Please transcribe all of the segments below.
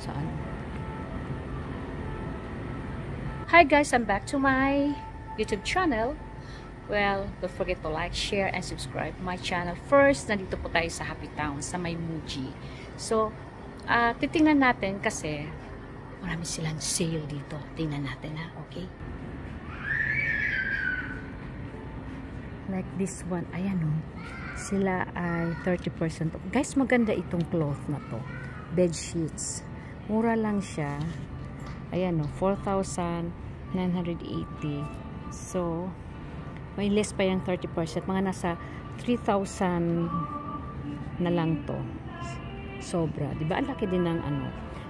Saan? Hi guys, I'm back to my YouTube channel. Well, don't forget to like, share, and subscribe my channel. First, nandito po tayo sa Happy Town, sa may Muji. So, titingnan natin kasi marami silang sale dito. Tingnan natin ha, okay? Like this one, ayan o. Sila ay 30% off. Guys, maganda itong cloth na to. Bed sheets. Mura lang siya. Ayan o, 4,980. So, may less pa yung 30%. Mga nasa 3,000 na lang to. Sobra. Diba? Ang laki din ng ano.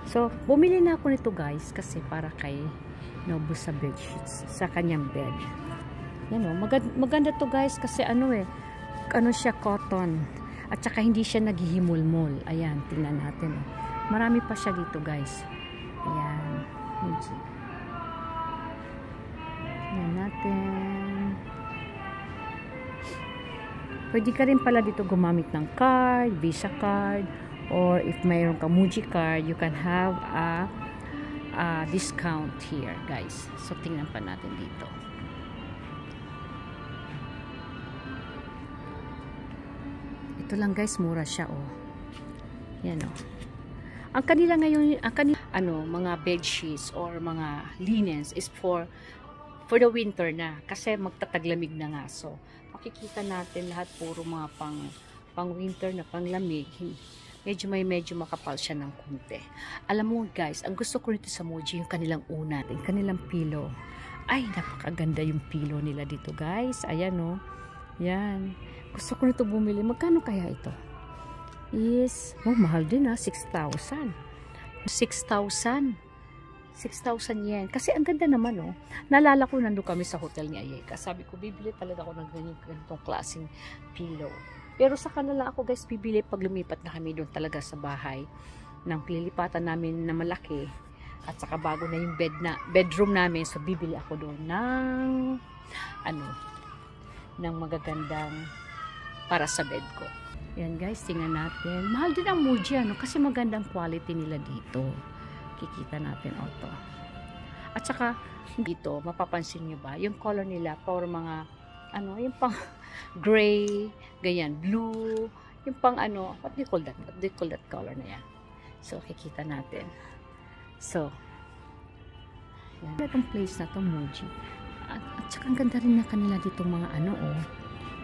So, bumili na ako nito guys kasi para kay Nobu sa bed sheets. Sa kanyang bed. Yan o. Maganda to guys kasi ano siya cotton. At saka hindi siya naghihimulmol. Ayan. Tingnan natin. Marami pa siya dito guys. Ayan. Tingnan natin. Pwede ka rin pala dito gumamit ng card, Visa card, or if mayroon ka Muji card, you can have a discount here, guys. So, tingnan pa natin dito. Ito lang, guys, mura siya, oh. Yan, oh. Ang kanila ngayon, mga bed sheets or mga linens is for the winter na. Kasi magtataglamig na nga. So, makikita natin lahat puro mga pang winter na panglamig. Medyo makapal siya ng kunti. Alam mo guys, ang gusto ko nito sa Muji, yung kanilang unat, yung kanilang pillow. Ay, napakaganda yung pillow nila dito guys. Ayan o. Yan. Gusto ko nito bumili. Magkano kaya ito? Mahal din ha. 6,000. 6,000 yen. Kasi ang ganda naman, oh. Naalala ko, nandun kami sa hotel ni Ayeka. Sabi ko, bibili talaga ako ng ganitong klaseng pillow. Pero sa kanila ako, guys, bibili pag lumipat na kami doon talaga sa bahay. Nang lilipatan namin na malaki. At saka bago na yung bedroom namin. So, bibili ako doon ng magagandang para sa bed ko. Yan, guys, tingnan natin. Mahal din ang Muji, kasi magandang quality nila dito. Kikita natin auto. At saka dito, mapapansin nyo ba, yung color nila for mga yung pang gray, ganyan, blue, yung pang what do you call that color na yan. So, kikita natin. So, yan. Itong place na to, Muji. At saka ang ganda rin na kanila dito mga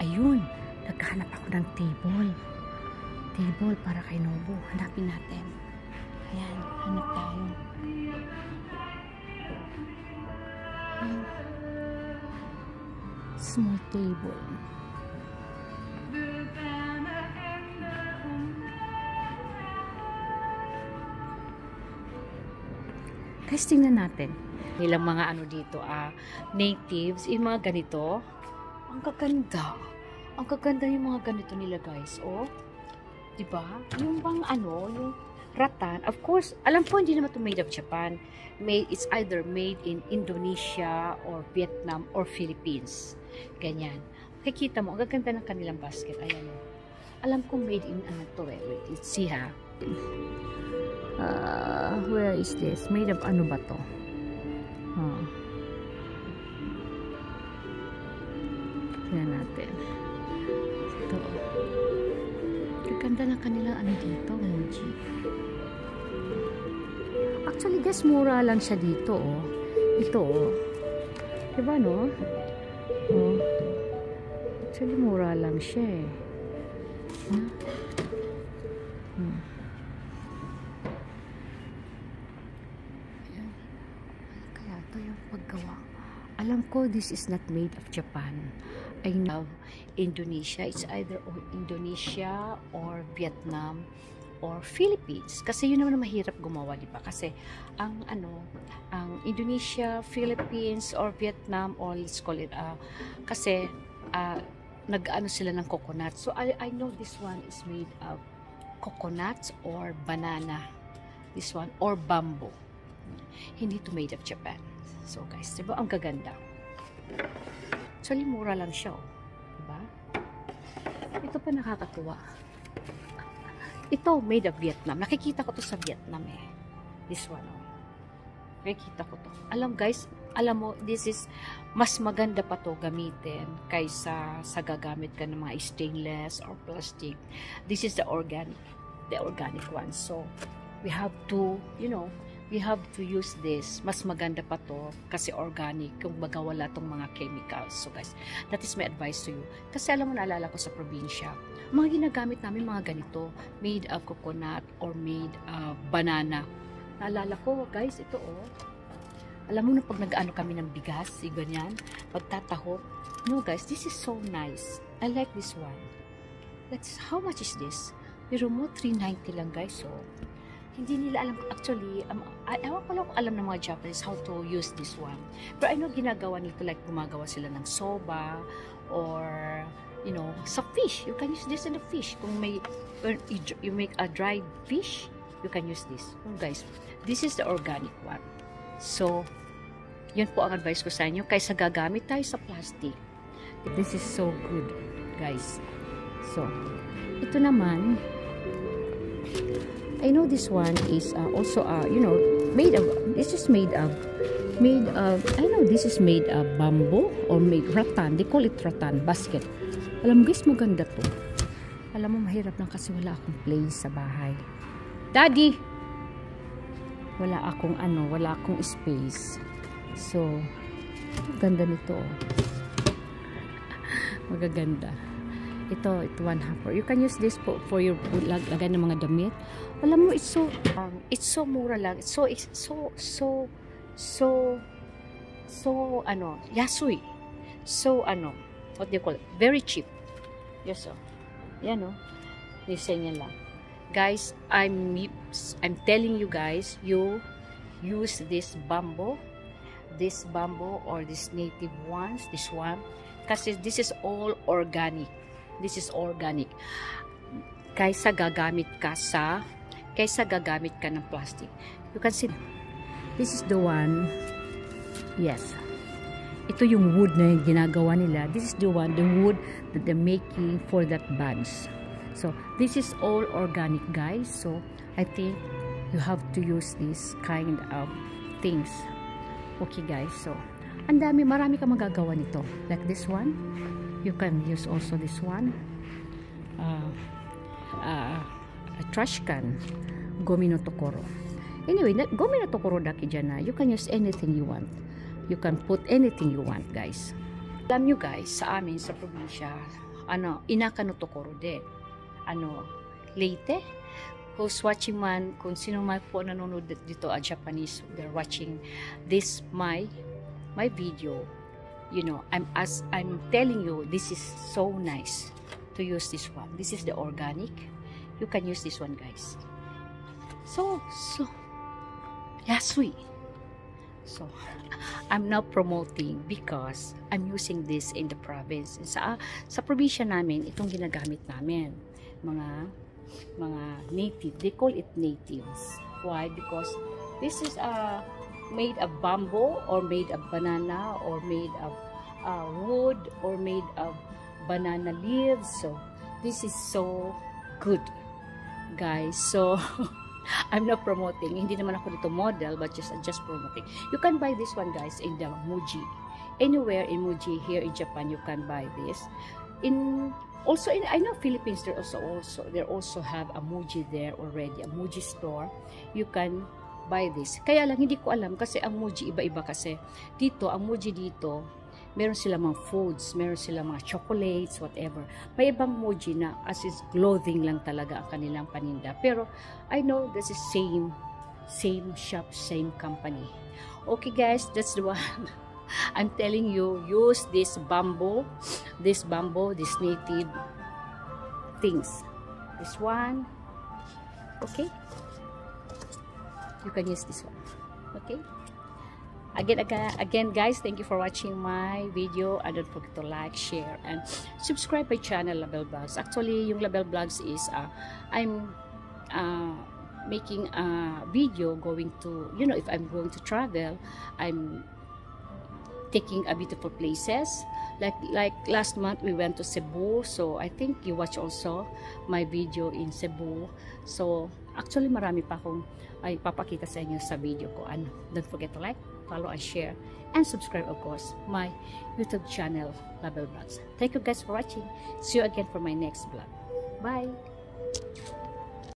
ayun, naghahanap ako ng table para kay Nobu. Hanapin natin. Ayan, hanap tayo. Ayan. Small table. Guys, tingnan natin. Nilang mga dito, natives, yung mga ganito. Ang gaganda. Ang gaganda yung mga ganito nila, guys. Oh, diba? Yung bang yung rattan, of course, alam ko hindi naman ito made of Japan. It's either made in Indonesia or Vietnam or Philippines. Ganyan. Kikita mo, ang gaganda ng kanilang basket. Ayan o. Alam ko made in wait, let's see ha. Where is this? Made of ba to? Tingnan natin. Ito. Ganda ng kanilang dito, Muji. Actually, guys, mura lang siya dito, oh. Ito, oh. Diba, no? Oh. Actually, mura lang siya, eh. Ayan. Kaya ito yung paggawa. Alam ko, this is not made of Japan. I know Indonesia. It's either Indonesia or Vietnam or Philippines. Kasi yun naman mahirap gumawa, di ba? Kasi ang Indonesia, Philippines or Vietnam, or let's call it kasi sila ng coconut. So I know this one is made of coconuts or banana. This one or bamboo. Hindi to made of Japan. So guys, di ba ang gaganda? Actually, mura lang siya, oh. Diba? Ito pa nakakatuwa. Ito, made of Vietnam. Nakikita ko to sa Vietnam, eh. This one, oh. Nakikita ko to. Alam guys, alam mo, this is, mas maganda pa to gamitin kaysa sa gagamit ka ng mga stainless or plastic. This is the organic one. So, we have to, you know, we have to use this. Mas maganda pa to kasi organic, kung baga wala tong mga chemicals. So guys, that is my advice to you. Kasi alam mo, naalala ko sa probinsya, mga ginagamit namin mga ganito, made of coconut or made of banana. Naalala ko, guys, ito oh. Alam mo na pag nag-ano kami ng bigas, ganyan, pagtatahok. No, guys, this is so nice. I like this one. How much is this? Pero mo, 390 lang, guys. So, hindi nila alam. Actually, ewan ko lang kung alam ng mga Japanese how to use this one. Pero I know ginagawa nito, like gumagawa sila ng soba or, you know, sa fish. You can use this in the fish. Kung may, you make a dried fish, you can use this. Oh, guys, this is the organic one. So, yun po ang advice ko sa inyo. Kaysa gagamit tayo sa plastic. This is so good, guys. So, ito naman, I know this one is also, you know, made of, this is made of, I know this is made of bamboo or made rattan. They call it rattan basket. Alam mo guys, maganda to. Alam mo, mahirap lang kasi wala akong place sa bahay. Daddy! Wala akong wala akong space. So, ganda nito. Magaganda. Ito 1/2. You can use this for your lagay ng mga damit. Alam mo, it's so mura lang. It's so yasui. So, what do you call it? Very cheap. Yes, so. Yan, oh. Listen niya lang. Guys, I'm telling you guys, you use this bamboo or this native ones, this one, kasi this is all organic. This is organic. Kaysa gagamit ka ng plastic. You can see, this is the one. Yes. Ito yung wood na yung ginagawa nila. This is the one, the wood that they're making for that bags. So, this is all organic, guys. So, I think you have to use this kind of things. Okay, guys. So, marami ka magagawa nito. Like this one. You can use also this one. A trash can. Gomi no tokoro. Anyway, gomi no tokoro daki dyan na. You can use anything you want. You can put anything you want, guys. Alam nyo, guys, sa amin, sa probinsya, inaka no tokoro de. Leyte, who's watching man, kung sino man po nanonood dito at Japanese, they're watching this my video, you know, I'm telling you, this is so nice to use this one. This is the organic. You can use this one, guys. So yasui. So I'm not promoting because I'm using this in the province. Sa probinsya namin, itong ginagamit namin. Mga native, they call it natives. Why? Because this is made of bamboo or made of banana or made of wood or made of banana leaves. So this is so good, guys. So I'm not promoting, hindi naman ako dito model, but just promoting. You can buy this one, guys, in the Muji. Anywhere in Muji here in Japan, you can buy this. Also, I know Philippines, they also have a Muji there already, a Muji store. You can buy this. Kaya lang, hindi ko alam kasi ang Muji iba-iba kasi. Dito, ang Muji dito, meron sila mga foods, meron sila mga chocolates, whatever. May ibang Muji na as is clothing lang talaga ang kanilang paninda. Pero, I know this is same shop, same company. Okay guys, that's the one. I'm telling you, use this bamboo, this native things. This one, okay? You can use this one, okay? Again, guys, thank you for watching my video. And don't forget to like, share, and subscribe my channel, Label Vlogs. Actually, yung Label Vlogs is, I'm making a video going to, you know, if I'm going to travel, I'm taking a beautiful places. Like last month we went to Cebu, so I think you watch also my video in Cebu. So actually marami pa akong ay papakita sa inyo sa video ko. Don't forget to like, follow, and share, and subscribe of course my YouTube channel, Label Vlogs. Thank you guys for watching. See you again for my next vlog. Bye.